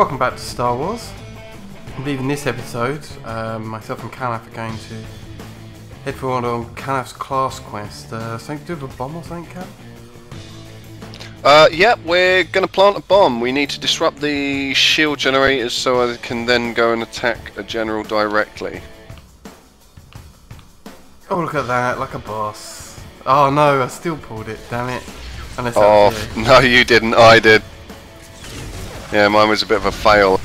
Welcome back to Star Wars. I believe in this episode, myself and Calaf are going to head forward on Calaf's class quest. Something to do with a bomb or something, Calaf? Yep, we're going to plant a bomb. We need to disrupt the shield generators so I can then go and attack a general directly. Oh, look at that, like a boss. Oh no, I still pulled it, damn it. Unless Oh, no you didn't, I did. Yeah, mine was a bit of a fail.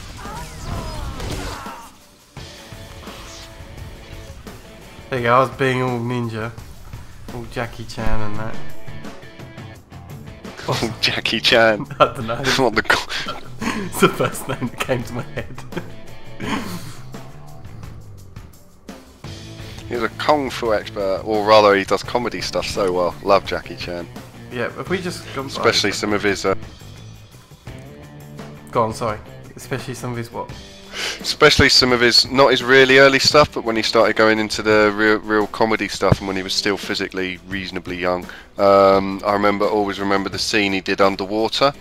There you go, I was being all ninja. All Jackie Chan and that. Oh, Jackie Chan. I don't know. What the It's the first name that came to my head. He's a kung fu expert, or rather he does comedy stuff so well. Love Jackie Chan. Yeah, if we just gone Especially some of his... Go on, sorry. Especially some of his what? Especially some of his, not his really early stuff, but when he started going into the real comedy stuff and when he was still physically reasonably young. I always remember the scene he did underwater,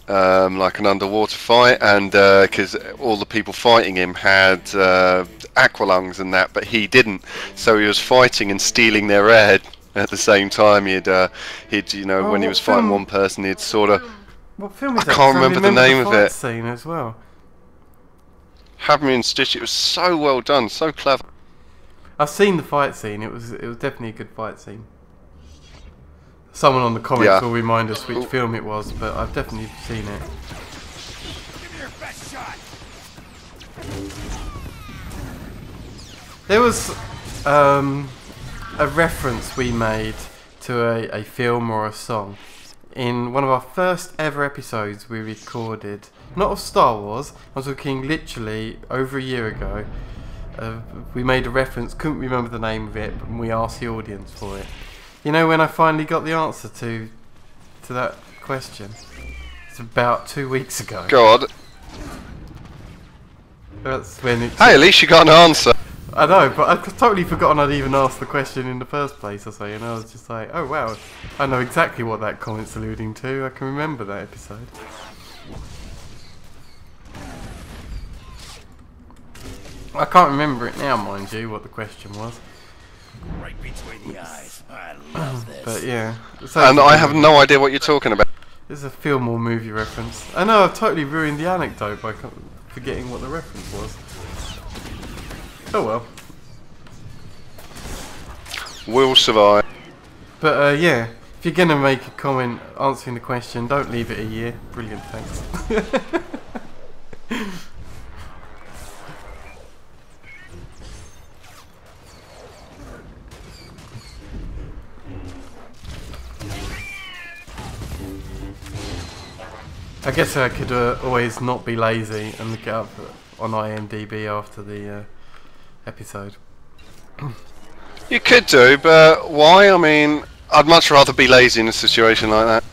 like an underwater fight, and because all the people fighting him had aqualungs and that, but he didn't. So he was fighting and stealing their air at the same time. He'd when he was fighting one person, he'd sort of... What film is that? I can't remember the name of it. Scene as well. Have me and Stitch. It was so well done, so clever. I've seen the fight scene. It was definitely a good fight scene. Someone on the comments will remind us which film it was, but I've definitely seen it. Give me your best shot. There was a reference we made to a film or a song in one of our first ever episodes we recorded. Not of Star Wars, I was talking literally over a year ago. We made a reference, couldn't remember the name of it, but we asked the audience for it. You know when I finally got the answer to that question? It's about 2 weeks ago. God. That's when it... Hey, at least you got an answer. I know, but I'd totally forgotten I'd even asked the question in the first place or so, and I was just like, oh wow, I know exactly what that comment's alluding to, I can remember that episode. I can't remember it now, mind you, what the question was. Right between the eyes. I love this. But yeah. And I have no idea what you're talking about. This is a film or movie reference. I know I've totally ruined the anecdote by forgetting what the reference was. Oh well. We'll survive. But yeah, if you're going to make a comment answering the question, don't leave it a year. Brilliant, thanks. I guess I could always not be lazy and look it up on IMDb after the episode. You could do, but why? I mean, I'd much rather be lazy in a situation like that.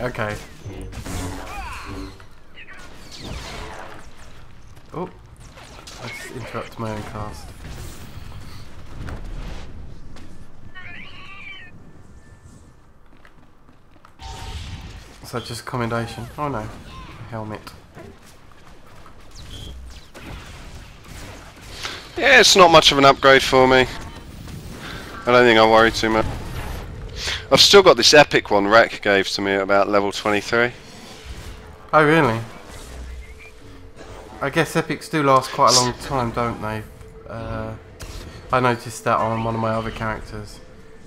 Okay. Oh, I just interrupted my own cast. So just commendation. Oh no, a helmet. Yeah, it's not much of an upgrade for me. I don't think I worry too much. I've still got this epic one Rek gave to me at about level 23. Oh really? I guess epics do last quite a long time, don't they? I noticed that on one of my other characters.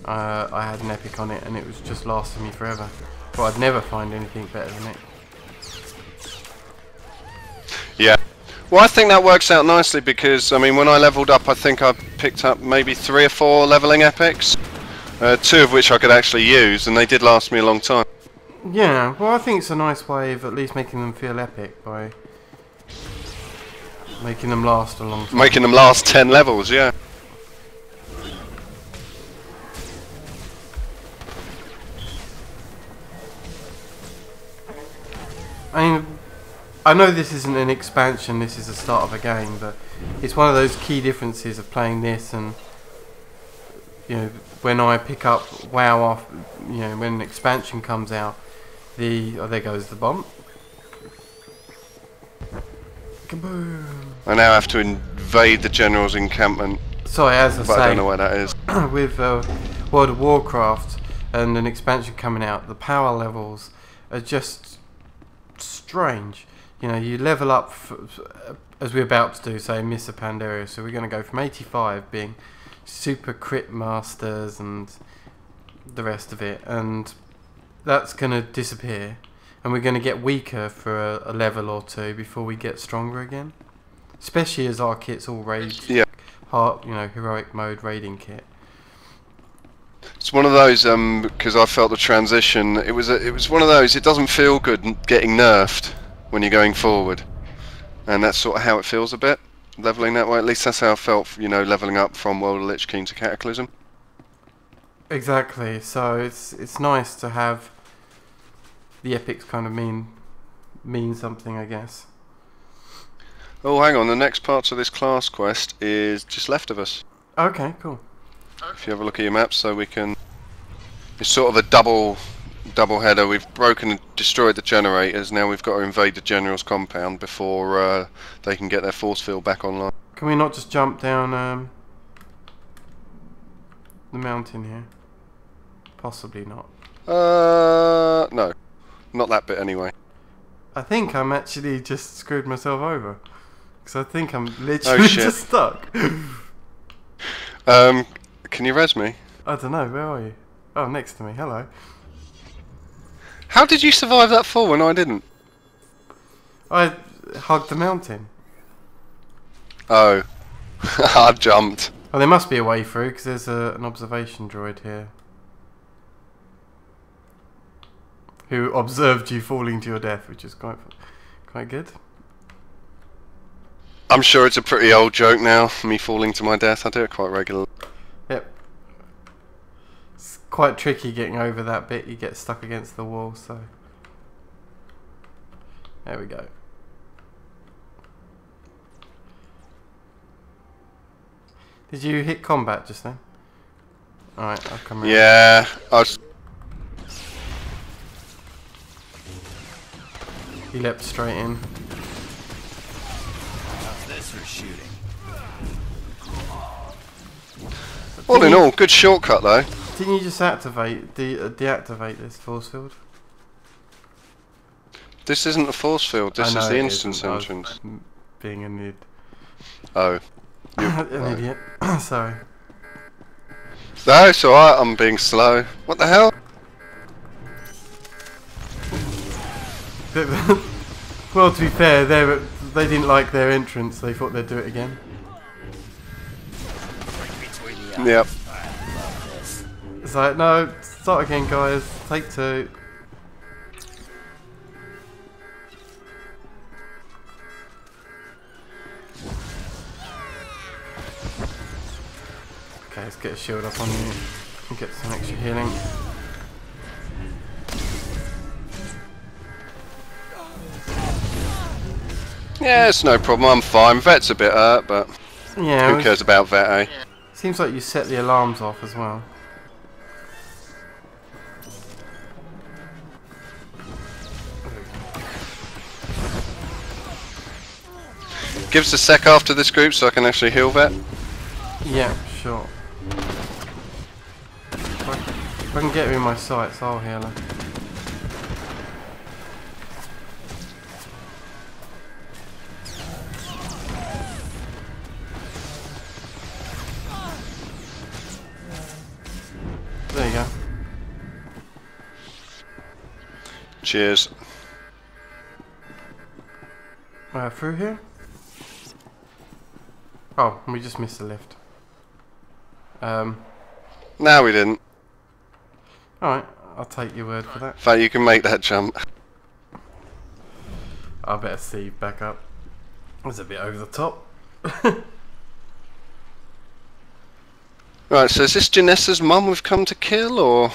I had an epic on it and it was just lasting me forever. But I'd never find anything better than it. Yeah. Well, I think that works out nicely because, I mean, when I leveled up, I think I picked up maybe 3 or 4 leveling epics. 2 of which I could actually use, and they did last me a long time. Yeah, well I think it's a nice way of at least making them feel epic by making them last a long time. Making them last 10 levels, yeah. I mean, I know this isn't an expansion, this is the start of a game, but it's one of those key differences of playing this and, you know, when I pick up WoW off, you know, when an expansion comes out, oh, there goes the bomb. Kaboom! I now have to invade the general's encampment, Sorry, as I but say, I don't know where that is. with World of Warcraft and an expansion coming out, the power levels are just strange. You know, you level up, as we're about to do, say, Mr. Pandaria, so we're going to go from 85 being super crit masters and the rest of it, and that's going to disappear, and we're going to get weaker for a level or two before we get stronger again, especially as our kit's all raid, Yeah. heroic mode raiding kit. It's one of those because I felt the transition. It was one of those. It doesn't feel good getting nerfed when you're going forward, and that's sort of how it feels a bit leveling that way. At least that's how I felt. Leveling up from World of Lich King to Cataclysm. Exactly. So it's nice to have the epics kind of mean something, I guess. Oh, hang on. The next part of this class quest is just left of us. Okay, cool. If you have a look at your map, so we can. It's sort of a double header. We've broken and destroyed the generators. Now we've got to invade the general's compound before they can get their force field back online. Can we not just jump down the mountain here? Possibly not. No, not that bit anyway. I think I'm actually just screwed myself over, because I think I'm literally just stuck. Can you res me? I don't know. Where are you? Oh, next to me. Hello. How did you survive that fall when I didn't? I hugged the mountain. Oh, I jumped. Oh, there must be a way through, because there's an observation droid here who observed you falling to your death, which is quite good. I'm sure it's a pretty old joke now, me falling to my death. I do it quite regularly. Yep. It's quite tricky getting over that bit. You get stuck against the wall, so there we go. Did you hit combat just then? Alright, I'll come around. Yeah, I was. He leapt straight in. How's this for shooting? All in all, good shortcut though. Didn't you just deactivate this force field? This isn't a force field. This I is know the it instance isn't. I was entrance. being an idiot. Oh. An idiot. Sorry. No, it's alright. I'm being slow. What the hell? Well, to be fair, they didn't like their entrance. They thought they'd do it again. Yep. It's like, no, start again, guys. Take two. Okay, let's get a shield up on you and get some extra healing. Yeah, it's no problem. I'm fine. Vet's a bit hurt, but Yeah. who cares about Vet, eh? Seems like you set the alarms off as well. Give us a sec after this group so I can actually heal Vet. Yeah, sure. If I can get her in my sights, I'll heal her. There you go. Cheers. Through here? Oh, we just missed the lift. No, we didn't. Alright, I'll take your word for that. In fact, you can make that jump. I better see back up. That's a bit over the top. Right, so is this Janessa's mum we've come to kill, or...?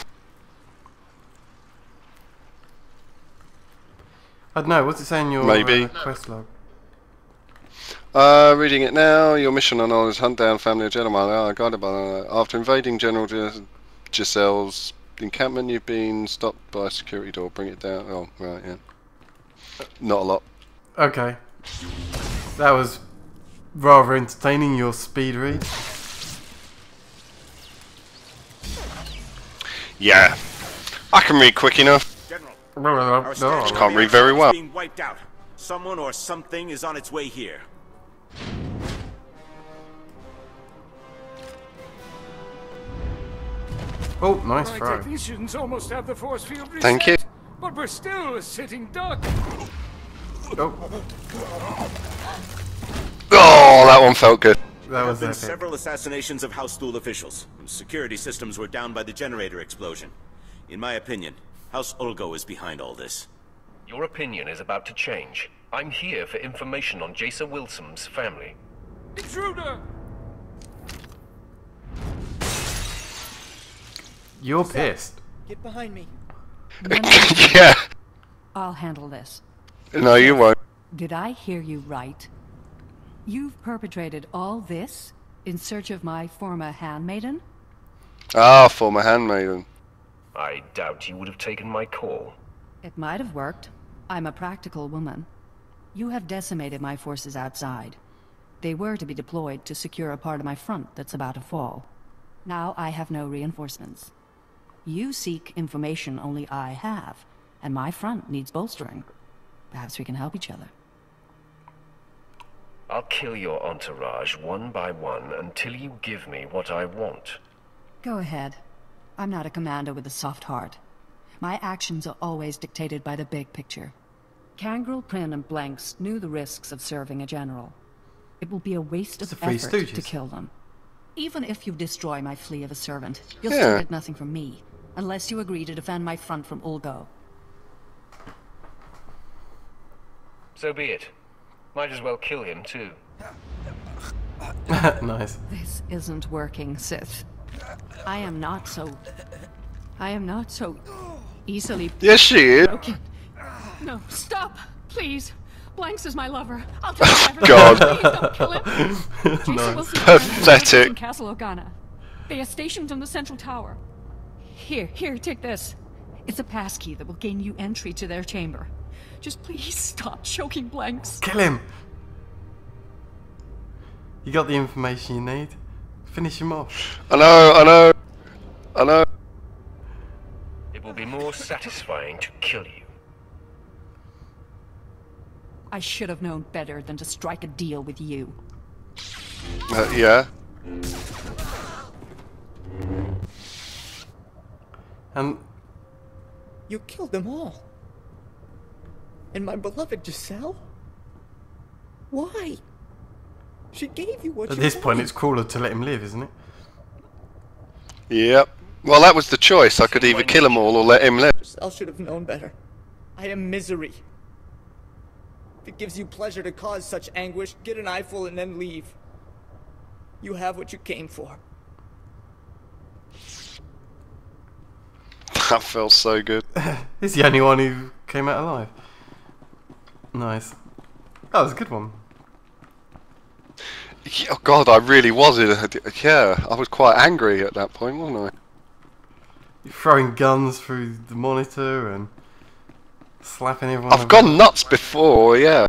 I don't know, what's it saying in your Maybe. quest log? Reading it now. Your mission on all is hunt down family of Jedi. Guided by after invading General Giselle's encampment, you've been stopped by a security door. Bring it down. Oh, right, yeah. Not a lot. Okay. That was rather entertaining, your speed read. Yeah, I can read quick enough. General, our Just can't read very well. being wiped out. Someone or something is on its way here. Oh, nice My throw. technicians almost have the force field reset, Thank you. but we're still a sitting duck. Oh, Oh, that one felt good. that There was have been epic. several assassinations of House Thule officials, whose security systems were down by the generator explosion. In my opinion, House Ulgo is behind all this. Your opinion is about to change. I'm here for information on Jason Wilson's family. Intruder! You're pissed. Get behind me. Yeah. I'll handle this. No, you won't. Did I hear you right? You've perpetrated all this in search of my former handmaiden? Ah, former handmaiden. I doubt you would have taken my call. It might have worked. I'm a practical woman. You have decimated my forces outside. They were to be deployed to secure a part of my front that's about to fall. Now I have no reinforcements. You seek information only I have, and my front needs bolstering. Perhaps we can help each other. I'll kill your entourage one by one until you give me what I want. Go ahead. I'm not a commander with a soft heart. My actions are always dictated by the big picture. Kangrel, Prin, and Blanks knew the risks of serving a general. It will be a waste It's of the Three effort Stooges. to kill them. Even if you destroy my flea of a servant, you'll Yeah. still get nothing from me, unless you agree to defend my front from Ulgo. So be it. Might as well kill him too. Nice. This isn't working, Sith. I am not so easily Yes, she is. broken. No, stop, please. Blanks is my lover. I'll tell you everything. God. Please don't kill him. Jason Wilson's Pathetic. in Castle Organa. They are stationed in the central tower. Here, take this. It's a passkey that will gain you entry to their chamber. Just please stop choking Blanks. Kill him. You got the information you need. Finish him off. I know. It will be more satisfying to kill you. I should have known better than to strike a deal with you. Yeah. And You killed them all. And my beloved Giselle? Why? She gave you what at you this point, wanted. it's crueler to let him live, isn't it? Yep. Well, that was the choice. I could either kill them all or let him live. Giselle should have known better. I am misery. If it gives you pleasure to cause such anguish, get an eyeful and then leave. You have what you came for. That felt so good. He's the only one who came out alive. Nice. That was a good one. Yeah, oh God, I really was. Yeah, I was quite angry at that point, wasn't I? You're throwing guns through the monitor and slapping everyone. I've gone nuts before, yeah.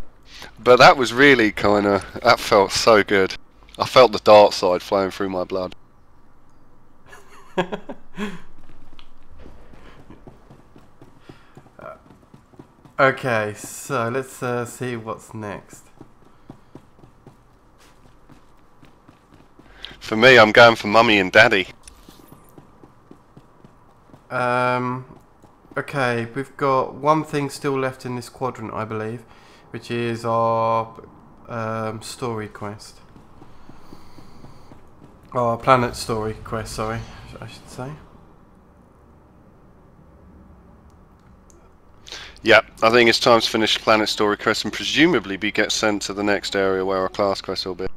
But that was really that felt so good. I felt the dark side flowing through my blood. Okay, so let's see what's next. For me, I'm going for Mummy and Daddy. Okay, we've got one thing still left in this quadrant, I believe, which is our story quest. Our planet story quest, sorry, I should say. Yeah, I think it's time to finish Planet Story quest and presumably get sent to the next area where our class quest will be.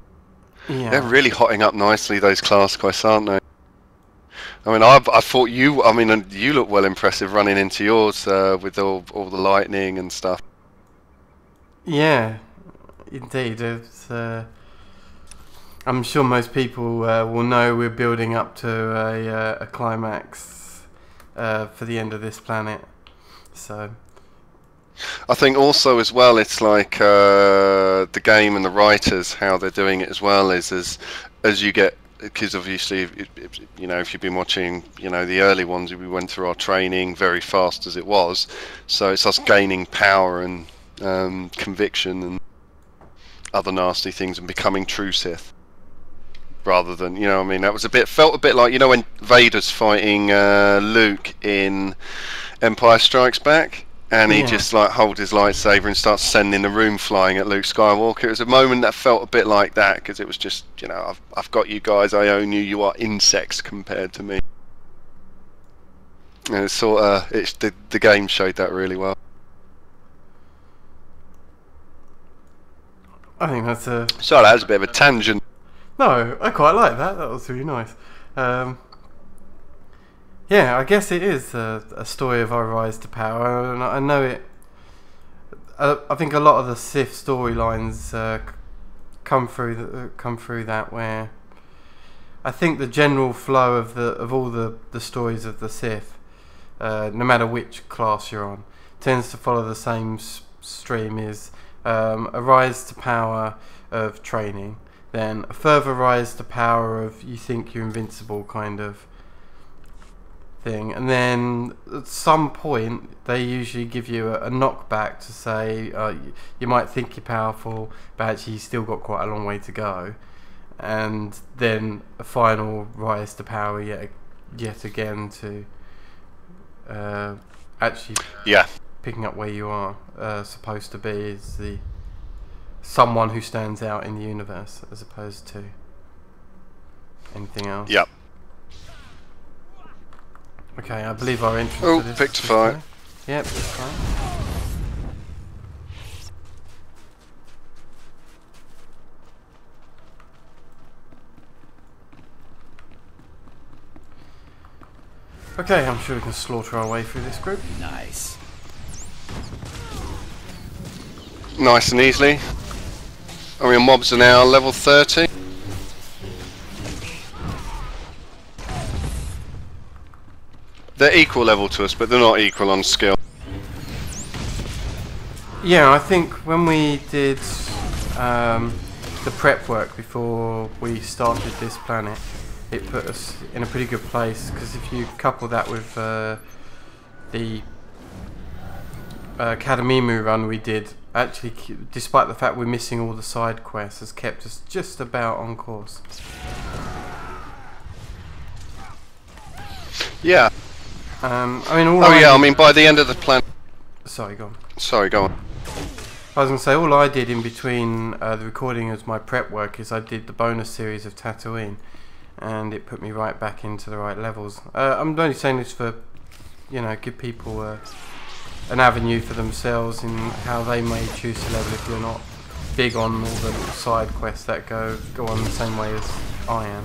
Yeah. They're really hotting up nicely, those class quests, aren't they? I mean, I thought you look well impressive running into yours with all the lightning and stuff. Yeah, indeed. It's, I'm sure most people will know we're building up to a climax for the end of this planet. So I think also as well, it's like the game and the writers, how they're doing it as well is as you get, because obviously you know, if you've been watching, you know, the early ones, we went through our training very fast as it was, so it's us gaining power and conviction and other nasty things and becoming true Sith. Rather than, you know, I mean, that was felt a bit like, you know, when Vader's fighting Luke in Empire Strikes Back, and he just like holds his lightsaber and starts sending the room flying at Luke Skywalker. It was a moment that felt a bit like that, because it was just, you know, I've got you guys, I own you, you are insects compared to me. And it's sort of, the game showed that really well. I think that's a... So that was a bit of a tangent. No, I quite like that. That was really nice. Yeah, I guess it is a story of our rise to power, and I know it. I think a lot of the Sith storylines come through that, where I think the general flow of all the stories of the Sith, no matter which class you're on, tends to follow the same stream. Is a rise to power of training, then a further rise to power of you think you're invincible kind of thing, and then at some point they usually give you a knockback to say you might think you're powerful, but actually you've still got quite a long way to go, and then a final rise to power yet again to actually picking up where you are supposed to be is the someone who stands out in the universe as opposed to anything else. Yep. Okay, I believe our entrance to this picked a fight. Yep, that's fine. Okay, I'm sure we can slaughter our way through this group. Nice. Nice and easily. I mean, mobs are now level 30. They're equal level to us, but they're not equal on skill. Yeah, I think when we did the prep work before we started this planet, it put us in a pretty good place, because if you couple that with the Academimu run we did, actually, despite the fact we're missing all the side quests, has kept us just about on course. Yeah. I mean, I mean, by the end of the plan. Sorry, go on. Sorry, go on. I was going to say, all I did in between the recording as my prep work is I did the bonus series of Tatooine, and it put me right back into the right levels. I'm only saying this for, you know, give people an avenue for themselves in how they may choose to level if you're not big on all the side quests that go on the same way as I am.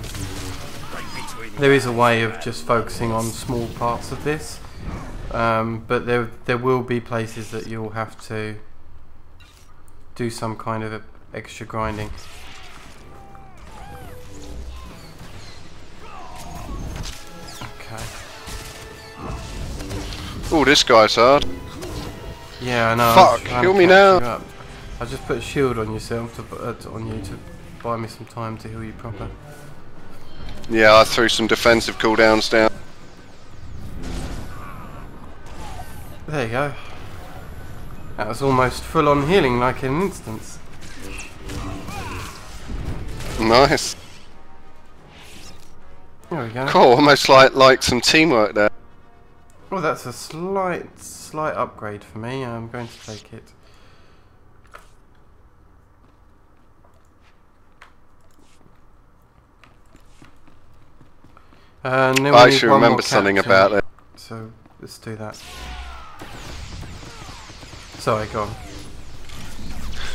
There is a way of just focusing on small parts of this, but there will be places that you'll have to do some kind of extra grinding. Okay. Oh, this guy's hard. Yeah, I know. Fuck, kill me now. I just put a shield on yourself on you to buy me some time to heal you proper. Yeah, I threw some defensive cooldowns down. There you go. That was almost full on healing like in an instance. Nice. There we go. Cool, almost like some teamwork there. Well, that's a slight upgrade for me. I'm going to take it. And then I actually remember something about it. So let's do that. Sorry, go on.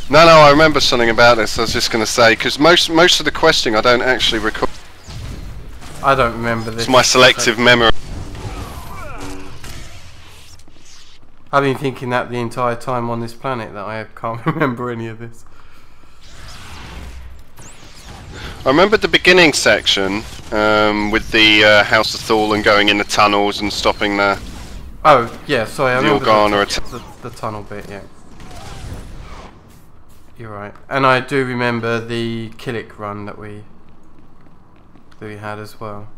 No, I remember something about this. I was just going to say, because most of the questing I don't actually recall. I don't remember this. It's my selective memory. I've been thinking that the entire time on this planet that I can't remember any of this. I remember the beginning section with the House of Thul and going in the tunnels and stopping the. Oh yeah, sorry. I remember the tunnel bit, yeah. You're right. And I do remember the Killick run that we had as well.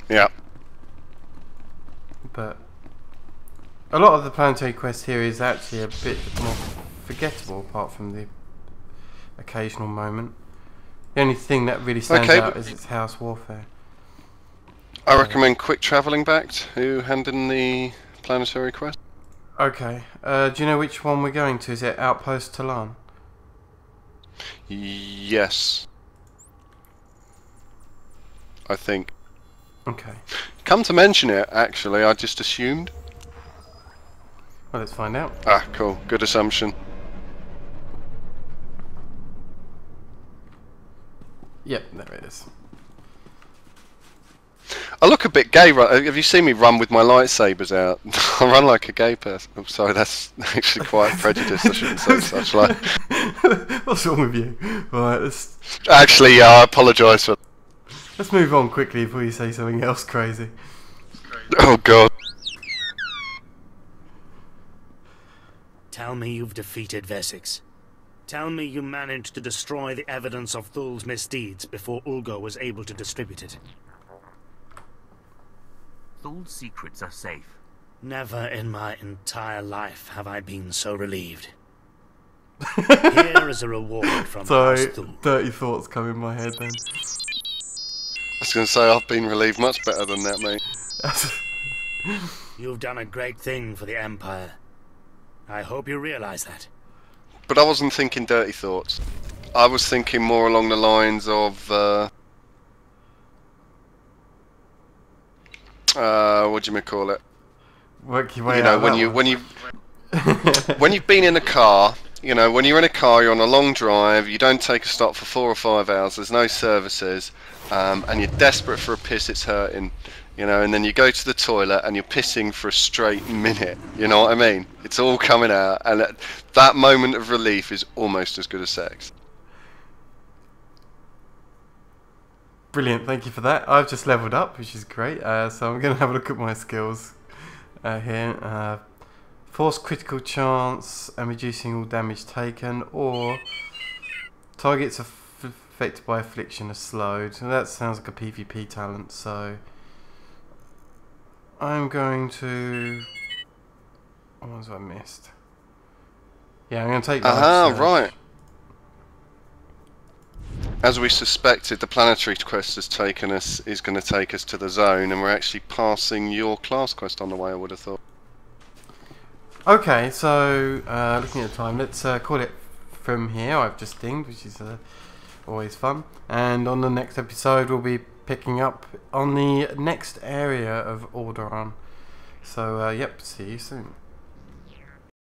Yeah. But a lot of the planetary quest here is actually a bit more forgettable, apart from the occasional moment. The only thing that really stands out is its house warfare. I recommend quick travelling back to hand in the planetary quest. Okay. Do you know which one we're going to? Is it Outpost Talan? Yes. I think. Okay. Come to mention it, actually, I just assumed. Well, let's find out. Ah, cool. Good assumption. Yep, there it is. I look a bit gay. Have you seen me run with my lightsabers out? I run like a gay person. I'm sorry, that's actually quite prejudiced. I shouldn't say such. Like, what's wrong with you? Right, let's actually, I apologise for. let's move on quickly before you say something else crazy. Oh God. Tell me you've defeated Vesix. Tell me you managed to destroy the evidence of Thul's misdeeds before Ulgo was able to distribute it. Thul's secrets are safe. Never in my entire life have I been so relieved. Here is a reward from Sorry, House Thul. dirty thoughts come in my head then. I was going to say I've been relieved much better than that, mate. You've done a great thing for the Empire. I hope you realize that. But I wasn't thinking dirty thoughts. I was thinking more along the lines of what do you call it? Work your way You know, out when that you one. when you when you've been in a car, you know, when you're in a car, you're on a long drive, you don't take a stop for 4 or 5 hours, there's no services, and you're desperate for a piss, it's hurting, you know, and then you go to the toilet and you're pissing for a straight minute, you know what I mean? It's all coming out, and that moment of relief is almost as good as sex. Brilliant, thank you for that. I've just leveled up, which is great. So I'm going to have a look at my skills here. Force critical chance and reducing all damage taken, or targets affected by affliction are slowed. So that sounds like a PvP talent, so I'm going to... What ones have I missed? Yeah, I'm going to take that. Ah, right. As we suspected, the planetary quest is going to take us to the zone, and we're actually passing your class quest on the way, I would have thought. Okay, so looking at the time, let's call it from here. I've just dinged, which is always fun. And on the next episode, we'll be picking up on the next area of Alderaan. So, yep, see you soon.